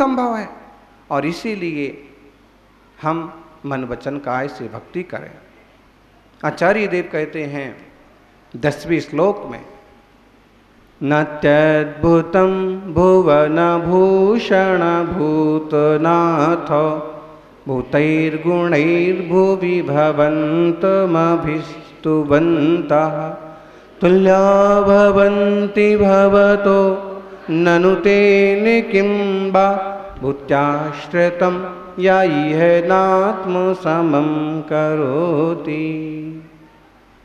संभव है। और इसीलिए हम मन वचन काय से भक्ति करें। आचार्य देव कहते हैं 10वें श्लोक में, नत्यद्भुतं भुवन भूषण भूतनाथ भूतैर्गुणैर्भुवि भवन्तमभिस्तुवन्तः तुल्या भवन्ति भवतो ननु तेन किं वा भूत्याश्रितं या इह नात्म समं करोति।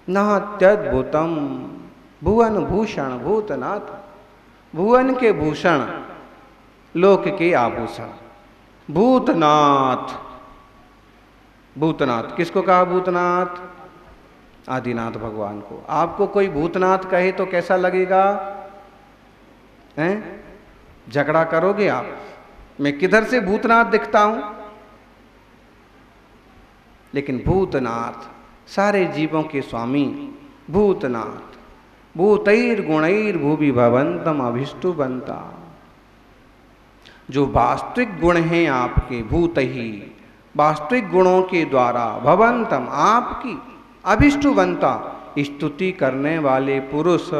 नात्यद्भुतम भुवन भूषण भूतनाथ, भुवन के भूषण, लोक के आभूषण, भूतनाथ। भूतनाथ किसको कहा? भूतनाथ आदिनाथ भगवान को। आपको कोई भूतनाथ कहे तो कैसा लगेगा? हैं? झगड़ा करोगे आप, मैं किधर से भूतनाथ दिखता हूं? लेकिन भूतनाथ सारे जीवों के स्वामी भूतनाथ। भूतैर्गुणैर भुवि भवन्तम अभिष्टुवन्ता, जो वास्तविक गुण हैं आपके, भूत ही वास्तविक गुणों के द्वारा भवन्तम आपकी, अभिष्टुवन्ता स्तुति करने वाले पुरुष,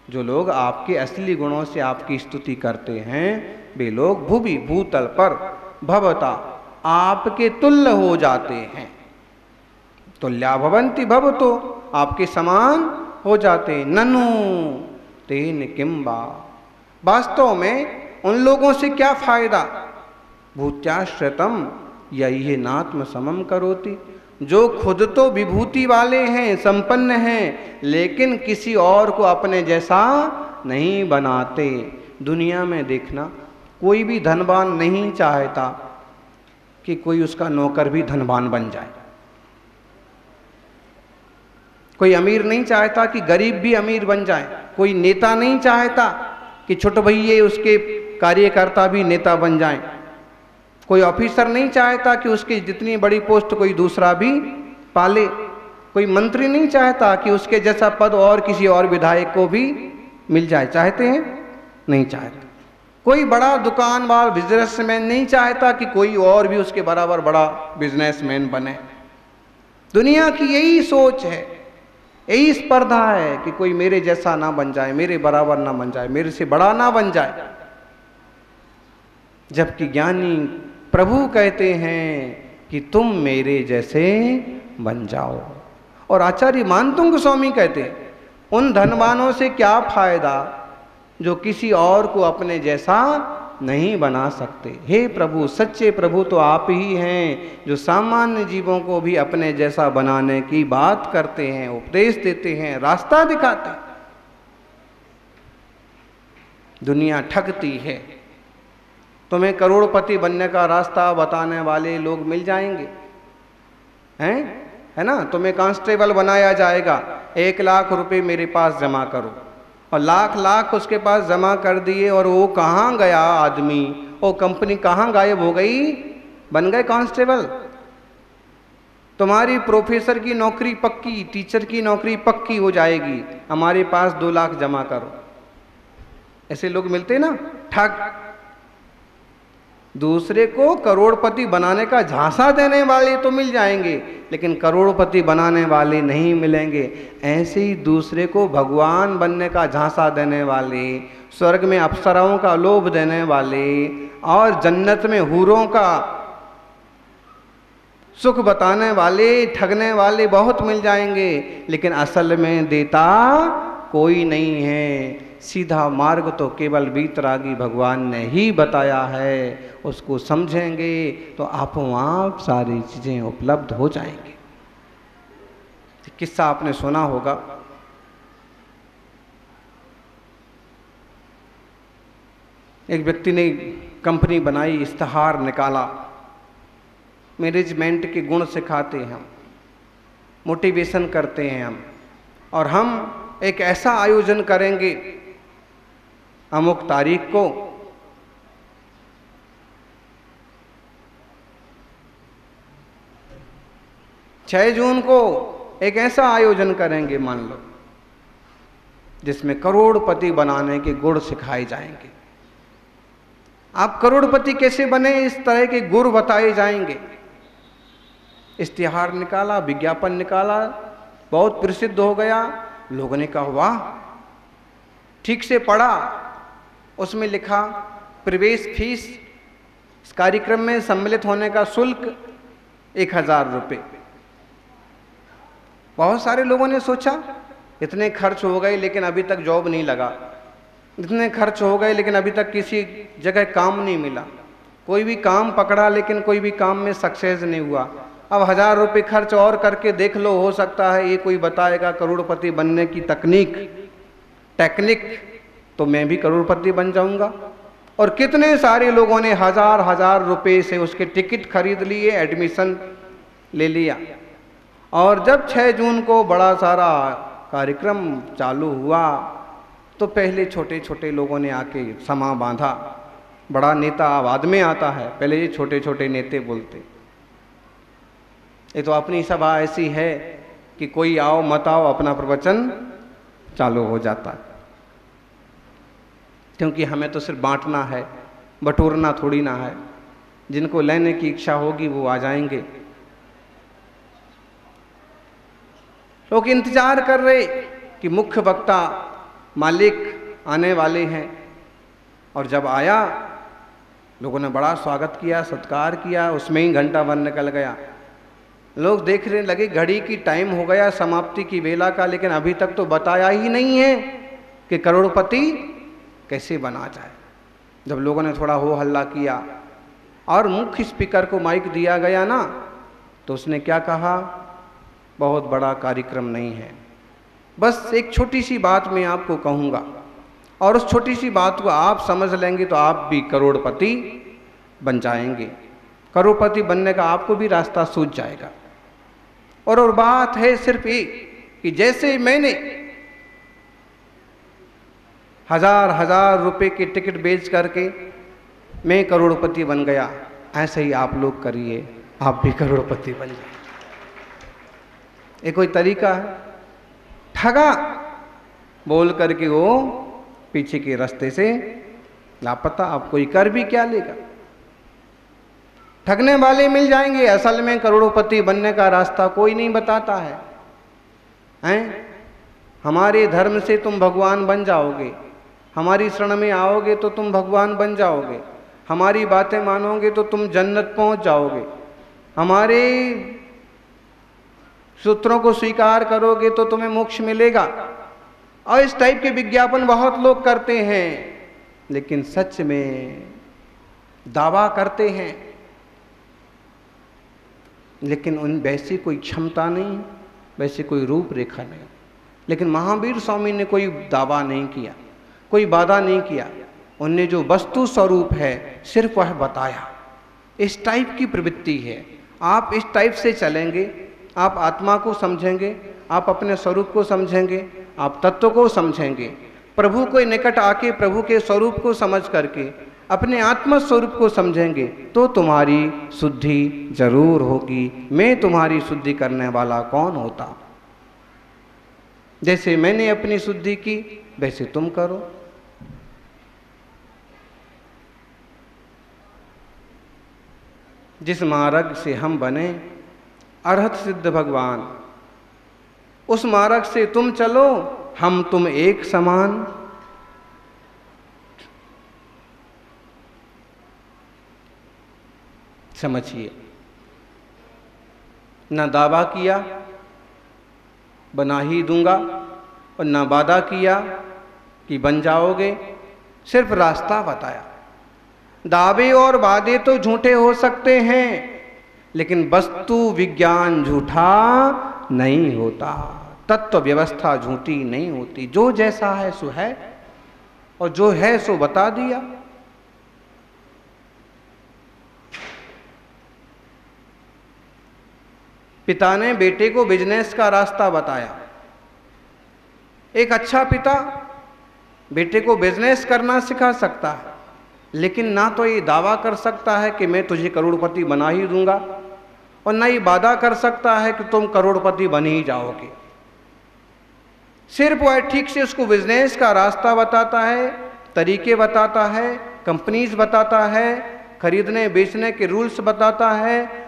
जो लोग आपके असली गुणों से आपकी स्तुति करते हैं, वे लोग भुवि भूतल पर भवता आपके तुल्य हो जाते हैं। तुल्या भवन्ति भवतो आपके समान हो जाते। ननु तेन किंबा, वास्तव में उन लोगों से क्या फायदा? भूत्याश्रितम यही नात्म समम करोति, जो खुद तो विभूति वाले हैं, संपन्न हैं, लेकिन किसी और को अपने जैसा नहीं बनाते। दुनिया में देखना, कोई भी धनवान नहीं चाहता कि कोई उसका नौकर भी धनवान बन जाए। कोई अमीर नहीं चाहता कि गरीब भी अमीर बन जाए। कोई नेता नहीं चाहता कि छोटे भैये उसके कार्यकर्ता भी नेता बन जाएं। कोई ऑफिसर नहीं चाहता कि उसकी जितनी बड़ी पोस्ट कोई दूसरा भी पाले। कोई मंत्री नहीं चाहता कि उसके जैसा पद और किसी और विधायक को भी मिल जाए। चाहते हैं? नहीं चाहते। कोई बड़ा दुकानदार बिजनेसमैन नहीं चाहता कि कोई और भी उसके बराबर बड़ा बिजनेसमैन बने। दुनिया की यही सोच है, यही स्पर्धा है कि कोई मेरे जैसा ना बन जाए, मेरे बराबर ना बन जाए, मेरे से बड़ा ना बन जाए। जबकि ज्ञानी प्रभु कहते हैं कि तुम मेरे जैसे बन जाओ। और आचार्य मानतुंग गोस्वामी कहते हैं, उन धनवानों से क्या फायदा जो किसी और को अपने जैसा नहीं बना सकते। हे प्रभु, सच्चे प्रभु तो आप ही हैं जो सामान्य जीवों को भी अपने जैसा बनाने की बात करते हैं, उपदेश देते हैं, रास्ता दिखाते हैं। दुनिया ठगती है। तुम्हें करोड़पति बनने का रास्ता बताने वाले लोग मिल जाएंगे, हैं? है ना? तुम्हें कांस्टेबल बनाया जाएगा, 1 लाख रुपए मेरे पास जमा करो, और लाख उसके पास जमा कर दिए, और वो कहाँ गया आदमी, वो कंपनी कहाँ गायब हो गई, बन गए कांस्टेबल। तुम्हारी प्रोफेसर की नौकरी पक्की, टीचर की नौकरी पक्की हो जाएगी, हमारे पास 2 लाख जमा करो। ऐसे लोग मिलते ना, ठग। दूसरे को करोड़पति बनाने का झांसा देने वाले तो मिल जाएंगे, लेकिन करोड़पति बनाने वाले नहीं मिलेंगे। ऐसे ही दूसरे को भगवान बनने का झांसा देने वाले, स्वर्ग में अप्सराओं का लोभ देने वाले, और जन्नत में हूरों का सुख बताने वाले, ठगने वाले बहुत मिल जाएंगे, लेकिन असल में देता कोई नहीं है। सीधा मार्ग तो केवल वीतरागी भगवान ने ही बताया है। उसको समझेंगे तो आपो आप सारी चीजें उपलब्ध हो जाएंगी। किस्सा आपने सुना होगा, एक व्यक्ति ने कंपनी बनाई, इश्तहार निकाला, मैनेजमेंट के गुण सिखाते हैं हम, मोटिवेशन करते हैं हम, और हम एक ऐसा आयोजन करेंगे अमुक तारीख को, 6 जून को एक ऐसा आयोजन करेंगे, मान लो, जिसमें करोड़पति बनाने के गुण सिखाए जाएंगे। आप करोड़पति कैसे बने, इस तरह के गुर बताए जाएंगे। इश्तिहार निकाला, विज्ञापन निकाला, बहुत प्रसिद्ध हो गया। लोगों ने कहा वाह, ठीक से पढ़ा, उसमें लिखा प्रवेश फीस, इस कार्यक्रम में सम्मिलित होने का शुल्क 1000 रुपये। बहुत सारे लोगों ने सोचा इतने खर्च हो गए लेकिन अभी तक जॉब नहीं लगा, इतने खर्च हो गए लेकिन अभी तक किसी जगह काम नहीं मिला, कोई भी काम पकड़ा लेकिन कोई भी काम में सक्सेस नहीं हुआ। अब 1000 रुपये खर्च और करके देख लो, हो सकता है ये कोई बताएगा करोड़पति बनने की टेक्निक, तो मैं भी करोड़पति बन जाऊंगा। और कितने सारे लोगों ने 1000 रुपये से उसके टिकट खरीद लिए, एडमिशन ले लिया। और जब 6 जून को बड़ा सारा कार्यक्रम चालू हुआ तो पहले छोटे छोटे लोगों ने आके समा बांधा। बड़ा नेता बाद में आता है, पहले ये छोटे छोटे नेते बोलते। ये तो अपनी सभा ऐसी है कि कोई आओ मत आओ अपना प्रवचन चालू हो जाता है, क्योंकि हमें तो सिर्फ बांटना है, बटोरना थोड़ी ना है। जिनको लेने की इच्छा होगी वो आ जाएंगे। लोग इंतजार कर रहे कि मुख्य वक्ता मालिक आने वाले हैं, और जब आया लोगों ने बड़ा स्वागत किया, सत्कार किया, उसमें ही घंटा भर निकल गया। लोग देखने लगे घड़ी की टाइम हो गया समाप्ति की वेला का, लेकिन अभी तक तो बताया ही नहीं है कि करोड़पति कैसे बना जाए। जब लोगों ने थोड़ा हो हल्ला किया और मुख्य स्पीकर को माइक दिया गया ना, तो उसने क्या कहा, बहुत बड़ा कार्यक्रम नहीं है, बस एक छोटी सी बात मैं आपको कहूँगा, और उस छोटी सी बात को आप समझ लेंगे तो आप भी करोड़पति बन जाएंगे। करोड़पति बनने का आपको भी रास्ता सूझ जाएगा। और बात है सिर्फ ये कि जैसे मैंने 1000 रुपये के टिकट बेच करके मैं करोड़पति बन गया, ऐसे ही आप लोग करिए, आप भी करोड़पति बन जाए। ये कोई तरीका है? ठगा बोल करके वो पीछे के रास्ते से लापता, अब कोई कर भी क्या लेगा। ठगने वाले मिल जाएंगे, असल में करोड़पति बनने का रास्ता कोई नहीं बताता है। हैं? हमारे धर्म से तुम भगवान बन जाओगे, हमारी शरण में आओगे तो तुम भगवान बन जाओगे, हमारी बातें मानोगे तो तुम जन्नत पहुंच जाओगे, हमारे सूत्रों को स्वीकार करोगे तो तुम्हें मोक्ष मिलेगा। और इस टाइप के विज्ञापन बहुत लोग करते हैं, लेकिन सच में दावा करते हैं, लेकिन उन वैसी कोई क्षमता नहीं, वैसी कोई रूपरेखा नहीं। लेकिन महावीर स्वामी ने कोई दावा नहीं किया, कोई वादा नहीं किया, उनने जो वस्तु स्वरूप है सिर्फ वह बताया। इस टाइप की प्रवृत्ति है। आप इस टाइप से चलेंगे, आप आत्मा को समझेंगे, आप अपने स्वरूप को समझेंगे, आप तत्व को समझेंगे, प्रभु के निकट आके प्रभु के स्वरूप को समझ करके अपने आत्म स्वरूप को समझेंगे तो तुम्हारी शुद्धि जरूर होगी। मैं तुम्हारी शुद्धि करने वाला कौन होता? जैसे मैंने अपनी शुद्धि की वैसे तुम करो। जिस मार्ग से हम बने अरहत सिद्ध भगवान, उस मार्ग से तुम चलो, हम तुम एक समान। समझिए, न दावा किया बना ही दूंगा, और न वादा किया कि बन जाओगे, सिर्फ रास्ता बताया। दावे और वादे तो झूठे हो सकते हैं, लेकिन वस्तु विज्ञान झूठा नहीं होता, तत्व व्यवस्था झूठी नहीं होती। जो जैसा है सो है, और जो है सो बता दिया। पिता ने बेटे को बिजनेस का रास्ता बताया। एक अच्छा पिता बेटे को बिजनेस करना सिखा सकता है, लेकिन ना तो ये दावा कर सकता है कि मैं तुझे करोड़पति बना ही दूंगा, और ना ये वादा कर सकता है कि तुम करोड़पति बन ही जाओगे। सिर्फ वह ठीक से उसको बिजनेस का रास्ता बताता है, तरीके बताता है, कंपनीज बताता है, खरीदने बेचने के रूल्स बताता है,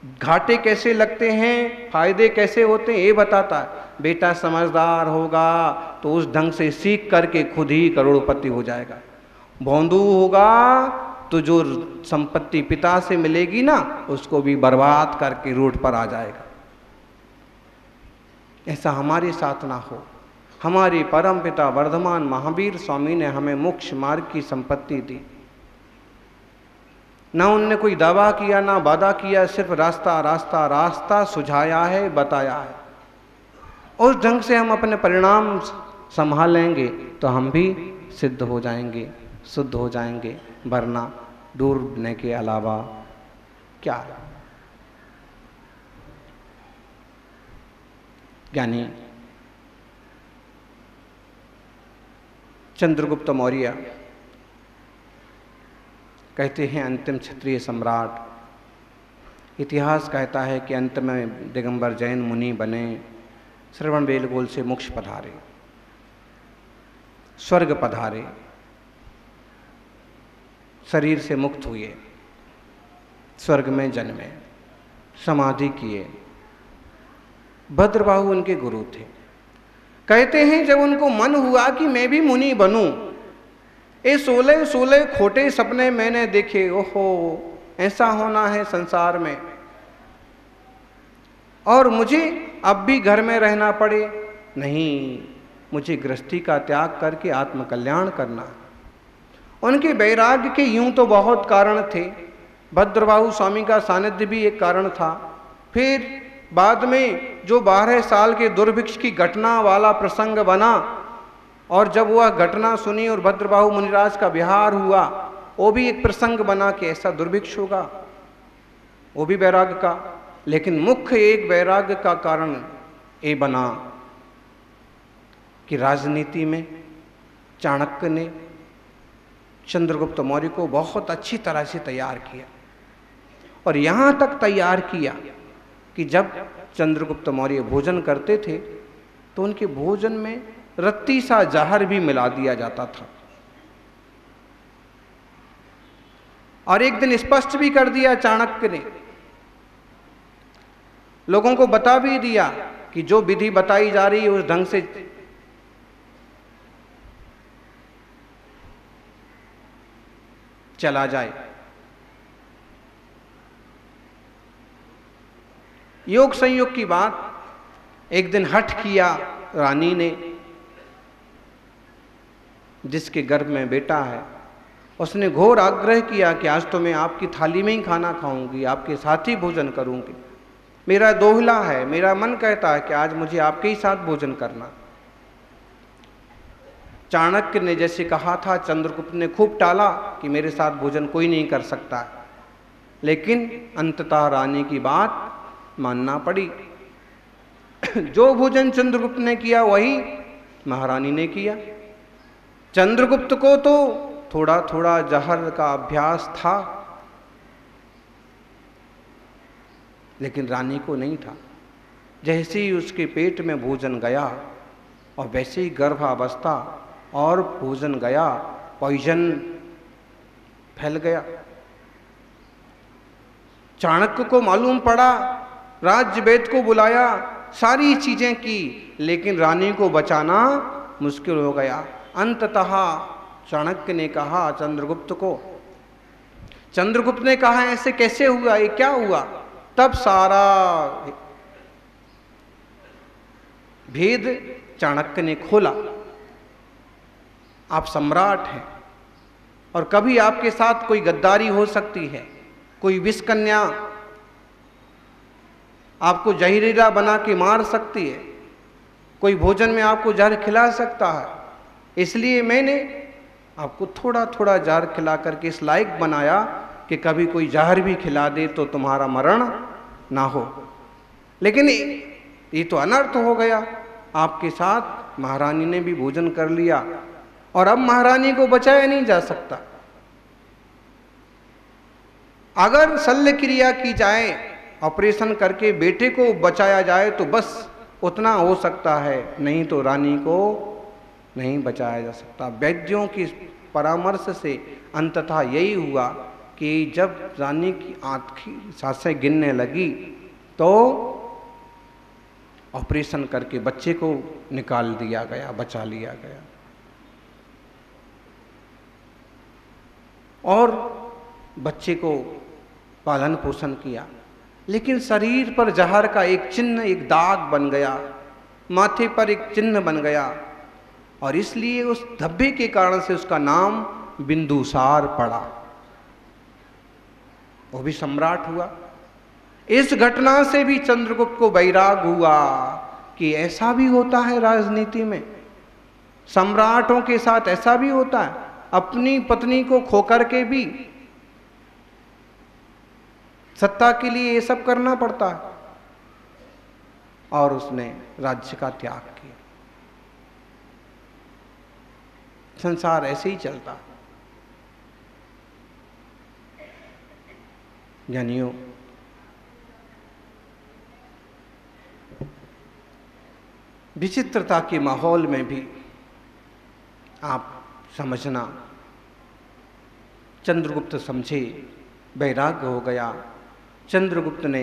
घाटे कैसे लगते हैं, फायदे कैसे होते हैं, ये बताता है। बेटा समझदार होगा तो उस ढंग से सीख करके खुद ही करोड़पति हो जाएगा। भोंदू होगा तो जो संपत्ति पिता से मिलेगी ना, उसको भी बर्बाद करके रोड पर आ जाएगा। ऐसा हमारे साथ ना हो। हमारे परम पिता वर्धमान महावीर स्वामी ने हमें मोक्ष मार्ग की संपत्ति दी। ना उनने कोई दावा किया, ना वादा किया, सिर्फ रास्ता रास्ता रास्ता सुझाया है, बताया है। उस ढंग से हम अपने परिणाम संभालेंगे तो हम भी सिद्ध हो जाएंगे, शुद्ध हो जाएंगे, वरना डूबने के अलावा क्या है। ज्ञानी चंद्रगुप्त मौर्य कहते हैं अंतिम क्षत्रिय सम्राट। इतिहास कहता है कि अंत में दिगंबर जैन मुनि बने, श्रवण बेलगोल से मोक्ष पधारे, स्वर्ग पधारे, शरीर से मुक्त हुए, स्वर्ग में जन्मे, समाधि किए। भद्रबाहु उनके गुरु थे। कहते हैं जब उनको मन हुआ कि मैं भी मुनि बनूं, ये 16 खोटे सपने मैंने देखे, ओहो ऐसा होना है संसार में, और मुझे अब भी घर में रहना पड़े, नहीं, मुझे गृहस्थी का त्याग करके आत्मकल्याण करना। उनके वैराग्य के यूं तो बहुत कारण थे, भद्रबाहु स्वामी का सानिध्य भी एक कारण था। फिर बाद में जो 12 साल के दुर्भिक्ष की घटना वाला प्रसंग बना, और जब वह घटना सुनी और भद्रबाहु मुनिराज का विहार हुआ, वो भी एक प्रसंग बना कि ऐसा दुर्भिक्ष होगा, वो भी वैराग्य का। लेकिन मुख्य एक वैराग्य का कारण ये बना कि राजनीति में चाणक्य ने चंद्रगुप्त मौर्य को बहुत अच्छी तरह से तैयार किया, और यहाँ तक तैयार किया कि जब चंद्रगुप्त मौर्य भोजन करते थे तो उनके भोजन में रत्ती सा जहर भी मिला दिया जाता था। और एक दिन स्पष्ट भी कर दिया चाणक्य ने, लोगों को बता भी दिया कि जो विधि बताई जा रही है उस ढंग से चला जाए। योग संयोग की बात, एक दिन हठ किया रानी ने, जिसके गर्भ में बेटा है, उसने घोर आग्रह किया कि आज तो मैं आपकी थाली में ही खाना खाऊंगी, आपके साथ ही भोजन करूंगी, मेरा दोहला है, मेरा मन कहता है कि आज मुझे आपके ही साथ भोजन करना। चाणक्य ने जैसे कहा था, चंद्रगुप्त ने खूब टाला कि मेरे साथ भोजन कोई नहीं कर सकता, लेकिन अंततः रानी की बात मानना पड़ी। जो भोजन चंद्रगुप्त ने किया वही महारानी ने किया। चंद्रगुप्त को तो थोड़ा थोड़ा जहर का अभ्यास था, लेकिन रानी को नहीं था। जैसे ही उसके पेट में भोजन गया और वैसे ही गर्भावस्था और भोजन गया, पॉइजन फैल गया। चाणक्य को मालूम पड़ा, राज्य वेद को बुलाया, सारी चीजें की, लेकिन रानी को बचाना मुश्किल हो गया। अंततः चाणक्य ने कहा चंद्रगुप्त को, चंद्रगुप्त ने कहा ऐसे कैसे हुआ, ये क्या हुआ? तब सारा भेद चाणक्य ने खोला। आप सम्राट हैं और कभी आपके साथ कोई गद्दारी हो सकती है, कोई विष कन्या आपको जहरीला बना के मार सकती है, कोई भोजन में आपको जहर खिला सकता है, इसलिए मैंने आपको थोड़ा थोड़ा जहर खिला करके इस लायक बनाया कि कभी कोई जहर भी खिला दे तो तुम्हारा मरण ना हो। लेकिन ये तो अनर्थ हो गया, आपके साथ महारानी ने भी भोजन कर लिया और अब महारानी को बचाया नहीं जा सकता। अगर शल्य क्रिया की जाए, ऑपरेशन करके बेटे को बचाया जाए तो बस उतना हो सकता है, नहीं तो रानी को नहीं बचाया जा सकता। वैद्यों की परामर्श से अंततः यही हुआ कि जब रानी की आखिरी सांसें गिरने लगी तो ऑपरेशन करके बच्चे को निकाल दिया गया, बचा लिया गया। और बच्चे को पालन पोषण किया, लेकिन शरीर पर जहर का एक चिन्ह, एक दाग बन गया, माथे पर एक चिन्ह बन गया, और इसलिए उस धब्बे के कारण से उसका नाम बिंदुसार पड़ा। वो भी सम्राट हुआ। इस घटना से भी चंद्रगुप्त को वैराग हुआ कि ऐसा भी होता है राजनीति में, सम्राटों के साथ ऐसा भी होता है, अपनी पत्नी को खोकर के भी सत्ता के लिए ये सब करना पड़ता है। और उसने राज्य का त्याग किया। संसार ऐसे ही चलता। ज्ञानियों, विचित्रता के माहौल में भी आप समझना, चंद्रगुप्त समझे, वैराग्य हो गया। चंद्रगुप्त ने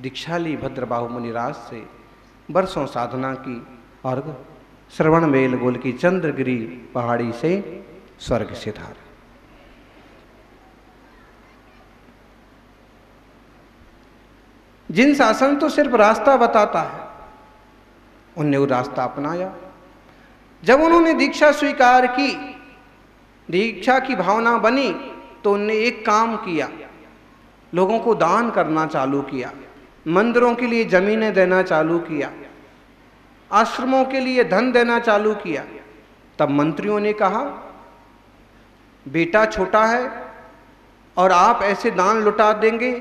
दीक्षा ली भद्रबाहु मुनिराज से, वर्षों साधना की और श्रवण बेल गोल की चंद्रगिरी पहाड़ी से स्वर्ग सिधारा। जिन शासन तो सिर्फ रास्ता बताता है, उनने वो रास्ता अपनाया। जब उन्होंने दीक्षा स्वीकार की, दीक्षा की भावना बनी, तो उनने एक काम किया, लोगों को दान करना चालू किया, मंदिरों के लिए जमीनें देना चालू किया, आश्रमों के लिए धन देना चालू किया। तब मंत्रियों ने कहा, बेटा छोटा है और आप ऐसे दान लुटा देंगे,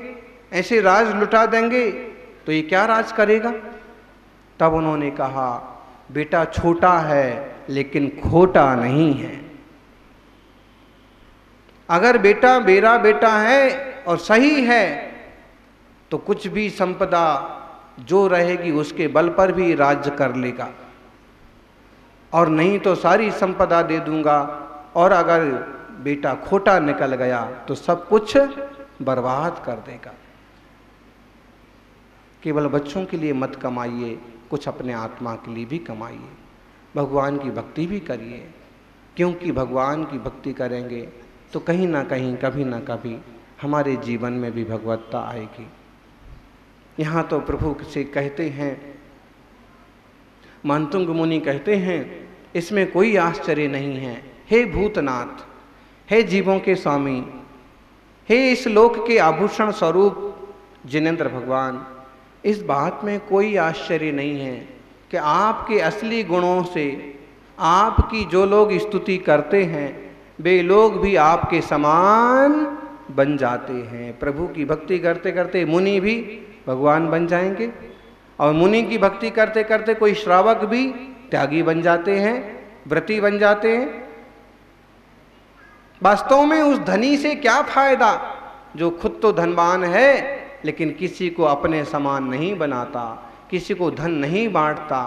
ऐसे राज लुटा देंगे, तो ये क्या राज करेगा? तब उन्होंने कहा, बेटा छोटा है लेकिन खोटा नहीं है। अगर बेटा मेरा बेटा है और सही है तो कुछ भी संपदा जो रहेगी उसके बल पर भी राज्य कर लेगा, और नहीं तो सारी संपदा दे दूंगा, और अगर बेटा खोटा निकल गया तो सब कुछ बर्बाद कर देगा। केवल बच्चों के लिए मत कमाइए, कुछ अपने आत्मा के लिए भी कमाइए, भगवान की भक्ति भी करिए, क्योंकि भगवान की भक्ति करेंगे तो कहीं ना कहीं, कभी ना कभी हमारे जीवन में भी भगवत्ता आएगी। यहाँ तो प्रभु से कहते हैं, मानतुंग मुनि कहते हैं, इसमें कोई आश्चर्य नहीं है, हे भूतनाथ, हे जीवों के स्वामी, हे इस लोक के आभूषण स्वरूप जिनेंद्र भगवान, इस बात में कोई आश्चर्य नहीं है कि आपके असली गुणों से आपकी जो लोग स्तुति करते हैं वे लोग भी आपके समान बन जाते हैं। प्रभु की भक्ति करते करते मुनि भी भगवान बन जाएंगे, और मुनि की भक्ति करते करते कोई श्रावक भी त्यागी बन जाते हैं, व्रती बन जाते हैं। वास्तव में उस धनी से क्या फायदा जो खुद तो धनवान है लेकिन किसी को अपने समान नहीं बनाता, किसी को धन नहीं बांटता,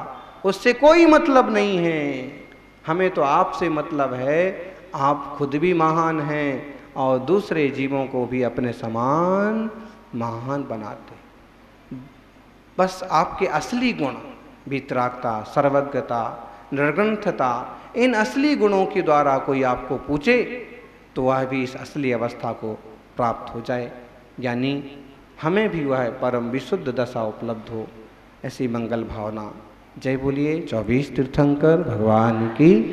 उससे कोई मतलब नहीं है। हमें तो आपसे मतलब है, आप खुद भी महान हैं और दूसरे जीवों को भी अपने समान महान बनाते। बस आपके असली गुण, वितरागता, सर्वज्ञता, निर्ग्रंथता, इन असली गुणों के द्वारा कोई आपको पूछे तो वह भी इस असली अवस्था को प्राप्त हो जाए, यानी हमें भी वह परम विशुद्ध दशा उपलब्ध हो। ऐसी मंगल भावना। जय बोलिए 24 तीर्थंकर भगवान की।